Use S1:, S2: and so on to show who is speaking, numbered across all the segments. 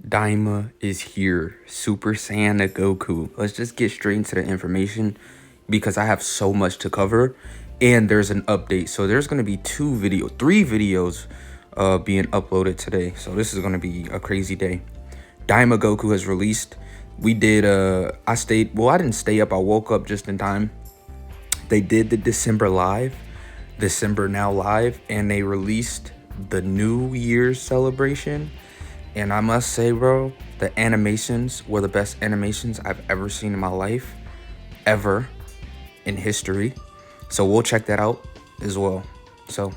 S1: Daima is here. Super Saiyan Goku. Let's just get straight into the information because I have so much to cover and there's an update. So there's going to be three videos being uploaded today. So this is going to be a crazy day. Daima Goku has released. We did I didn't stay up. I woke up just in time. They did the December now live, and they released the New Year's celebration. And I must say, bro, the animations were the best animations I've ever seen in my life, ever in history. So we'll check that out as well. So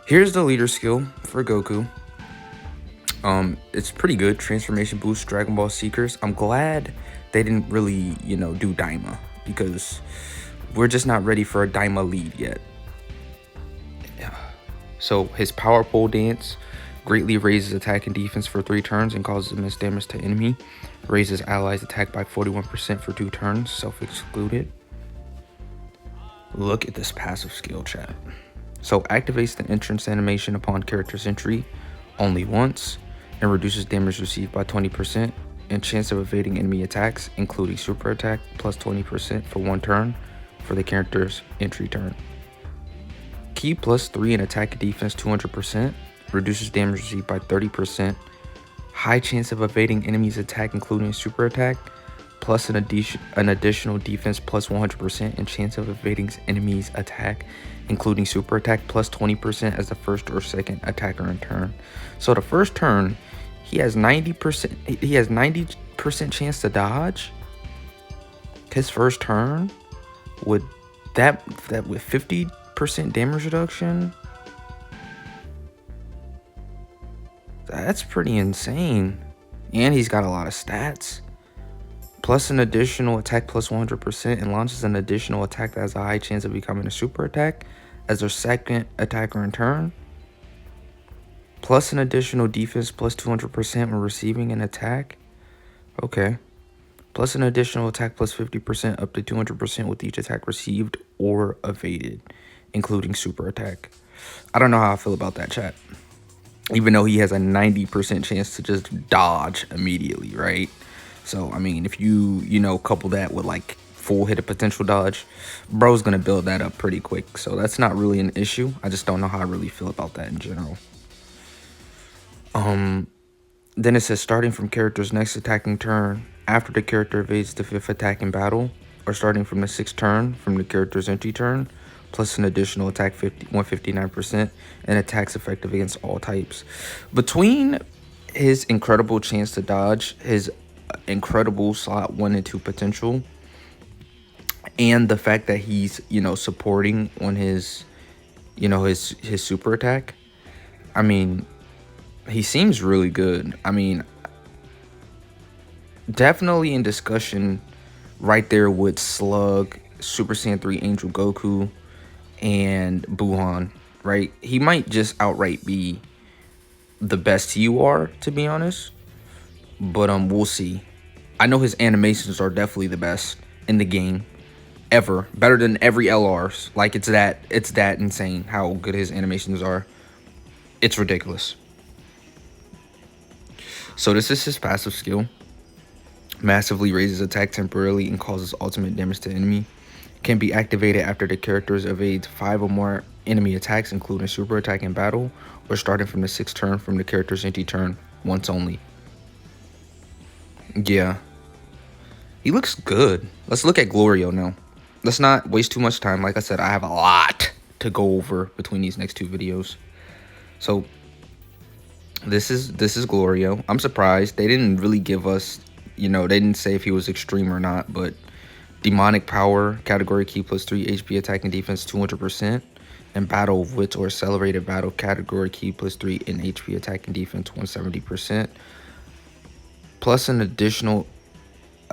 S1: here's the leader skill for Goku. It's pretty good. Transformation boost, Dragon Ball Seekers. I'm glad they didn't really, do Daima, because we're just not ready for a Daima lead yet. So his power pole dance greatly raises attack and defense for 3 turns and causes immense damage to enemy. Raises allies attack by 41% for 2 turns, self-excluded. Look at this passive skill, chat. So activates the entrance animation upon character's entry only once and reduces damage received by 20% and chance of evading enemy attacks, including super attack, plus 20% for 1 turn for the character's entry turn. Key plus 3 in attack and defense 200%, reduces damage received by 30%, high chance of evading enemies attack including super attack, plus an additional defense plus 100% and chance of evading enemies attack including super attack plus 20% as the first or second attacker in turn. So the first turn, he has 90% chance to dodge. His first turn with that with 50% damage reduction. That's pretty insane. And he's got a lot of stats. Plus an additional attack plus 100% and launches an additional attack that has a high chance of becoming a super attack as their second attacker in turn. Plus an additional defense plus 200% when receiving an attack. Okay. Plus an additional attack plus 50% up to 200% with each attack received or evaded, including super attack. I don't know how I feel about that, chat. Even though he has a 90% chance to just dodge immediately, right? So, I mean, if you couple that with like full hit of potential dodge, bro's gonna build that up pretty quick. So that's not really an issue. I just don't know how I really feel about that in general. Then it says starting from character's next attacking turn after the character evades the 5th attack in battle, or starting from the 6th turn from the character's entry turn, plus an additional attack 159% and attacks effective against all types. Between his incredible chance to dodge, his incredible slot 1 and 2 potential, and the fact that he's supporting on his his super attack, I mean, he seems really good. I mean, definitely in discussion right there with Slug, Super Saiyan 3 Angel Goku, and Buhan, right? He might just outright be the best TUR, to be honest. But we'll see. I know his animations are definitely the best in the game ever. Better than every LR's. Like, it's that insane how good his animations are. It's ridiculous. So this is his passive skill. Massively raises attack temporarily and causes ultimate damage to enemy. Can be activated after the character evades 5 or more enemy attacks, including super attack in battle, or starting from the 6th turn from the character's entry turn, once only. Yeah. He looks good. Let's look at Glorio now. Let's not waste too much time. Like I said, I have a lot to go over between these next 2 videos. So this is Glorio. I'm surprised they didn't really give us, they didn't say if he was extreme or not, but demonic power, category key plus 3 HP attack and defense 200%, and battle of wits or accelerated battle, category key plus 3 in HP attack and defense 170%, plus an additional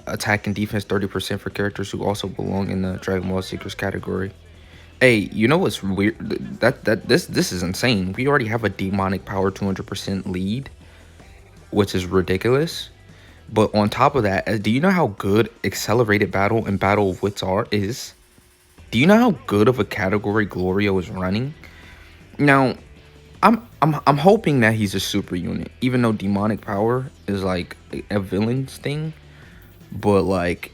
S1: attack and defense 30% for characters who also belong in the Dragon Ball Seekers category. Hey, you know what's weird? This is insane. We already have a demonic power 200% lead, which is ridiculous. But on top of that, do you know how good accelerated battle and battle of wits is? Do you know how good of a category Glorio is running? Now, I'm hoping that he's a super unit, even though demonic power is like a villain's thing. But like,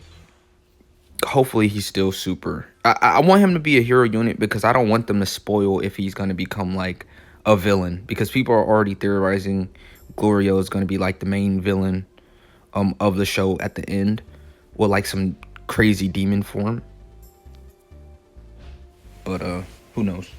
S1: hopefully he's still super. I want him to be a hero unit because I don't want them to spoil if he's gonna become like a villain, because people are already theorizing Glorio is gonna be like the main villain of the show at the end, with like some crazy demon form. But who knows?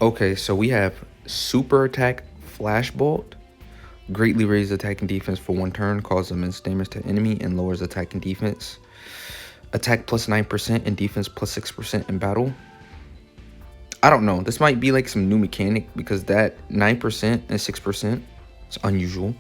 S1: Okay, so we have super attack flash bolt. Greatly raises attack and defense for 1 turn, causes immense damage to enemy, and lowers attack and defense. Attack plus 9% and defense plus 6% in battle. I don't know. This might be like some new mechanic, because that 9% and 6% is unusual.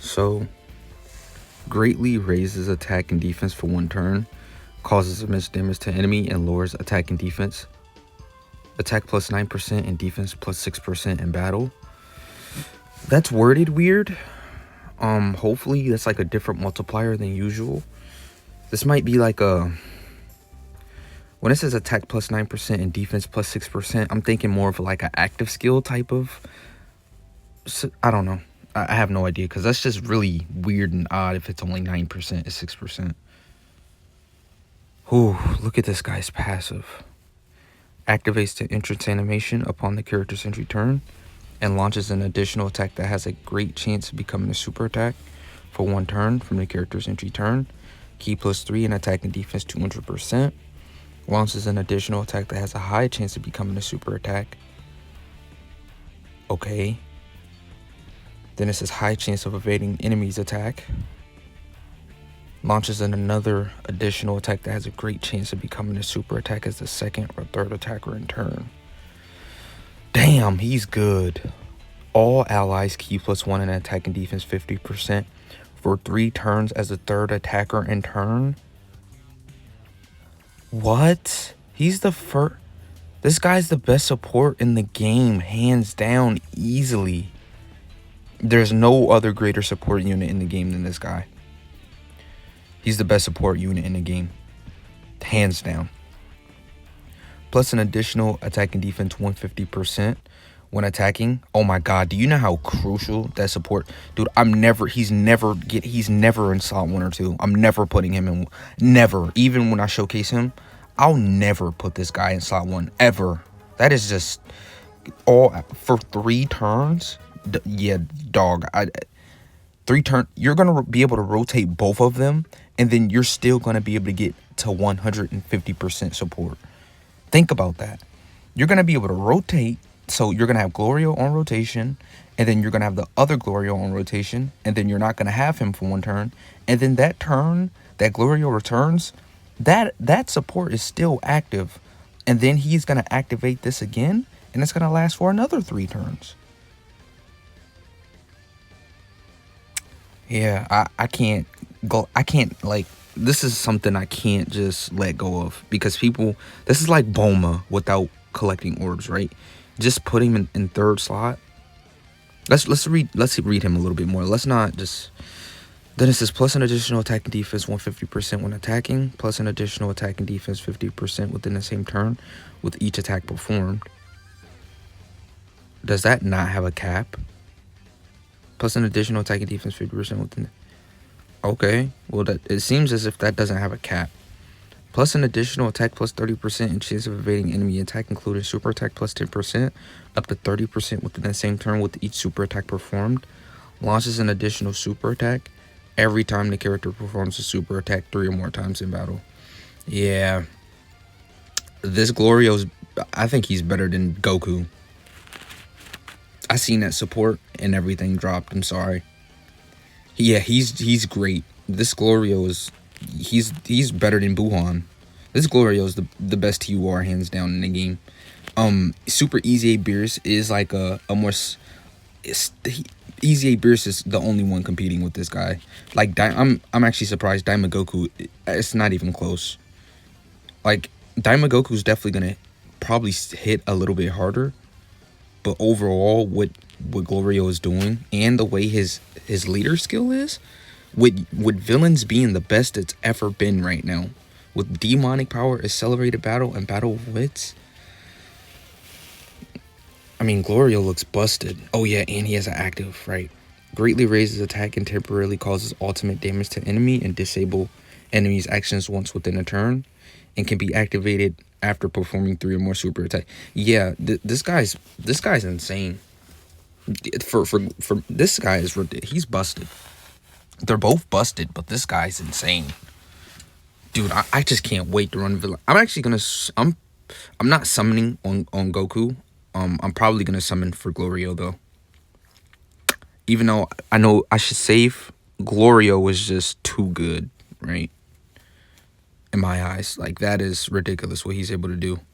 S1: So, greatly raises attack and defense for 1 turn, causes immense damage to enemy, and lowers attack and defense. Attack plus 9% and defense plus 6% in battle. That's worded weird. Hopefully that's like a different multiplier than usual. This might be like a... When it says attack plus 9% and defense plus 6%, I'm thinking more of like an active skill type of... I don't know. I have no idea, because that's just really weird and odd if it's only 9% and 6%. Ooh, look at this guy's passive. Activates the entrance animation upon the character's entry turn, and launches an additional attack that has a great chance of becoming a super attack for 1 turn from the character's entry turn. Key plus 3 in attack and defense 200%. Launches an additional attack that has a high chance of becoming a super attack. Okay. Then it says high chance of evading enemy's attack. Launches another additional attack that has a great chance of becoming a super attack as the 2nd or 3rd attacker in turn. Damn, he's good. All allies key plus 1 in attack and defense 50% for 3 turns as the 3rd attacker in turn. What? He's the first... This guy's the best support in the game, hands down, easily. There's no other greater support unit in the game than this guy. He's the best support unit in the game, hands down. Plus an additional attack and defense 150% when attacking. Oh my god, do you know how crucial that support? Dude, he's never in slot 1 or 2. I'm never putting him in, never. Even when I showcase him, I'll never put this guy in slot 1 ever. That is just all for 3 turns. Yeah, dog. 3 turn, you're gonna be able to rotate both of them, and then you're still gonna be able to get to 150% support. Think about that. You're gonna be able to rotate, so you're gonna have Glorio on rotation, and then you're gonna have the other Glorio on rotation, and then you're not gonna have him for 1 turn, and then that turn that Glorio returns, that support is still active, and then he's gonna activate this again, and it's gonna last for another 3 turns. Yeah, I can't go. I can't, like, this is something I can't just let go of, because people, this is like Boma without collecting orbs, right? Just put him in 3rd slot. Let's read him a little bit more. Let's not just... Then it says plus an additional attack and defense 150% when attacking, plus an additional attack and defense 50% within the same turn with each attack performed. Does that not have a cap? Plus an additional attack and defense 50% within Okay, well, that it seems as if that doesn't have a cap. Plus an additional attack plus 30% and chance of evading enemy attack, including super attack plus 10%, up to 30% within the same turn with each super attack performed. Launches an additional super attack every time the character performs a super attack 3 or more times in battle. Yeah, this Glorio's, I think he's better than Goku. I seen that support and everything dropped. I'm sorry. Yeah, he's great. This Glorio is he's better than Buhan. This Glorio is the best TUR hands down in the game. Super Easy Beerus is like a more Easy Beerus is the only one competing with this guy. Like I'm actually surprised Daima Goku. It's not even close. Like Daima Goku's definitely gonna probably hit a little bit harder, but overall, what Glorio is doing and the way his leader skill is, with villains being the best it's ever been right now, with demonic power, accelerated battle, and battle of wits. I mean, Glorio looks busted. Oh yeah, and he has an active, right? Greatly raises attack and temporarily causes ultimate damage to enemy and disable enemy's actions once within a turn, and can be activated after performing 3 or more super attack. Yeah, this guy's insane. For this guy is he's busted. They're both busted, but this guy's insane, dude. I just can't wait to run villain. I'm actually gonna I'm not summoning on Goku. I'm probably gonna summon for Glorio though. Even though I know I should save, Glorio was just too good, right? In my eyes, like that is ridiculous what he's able to do.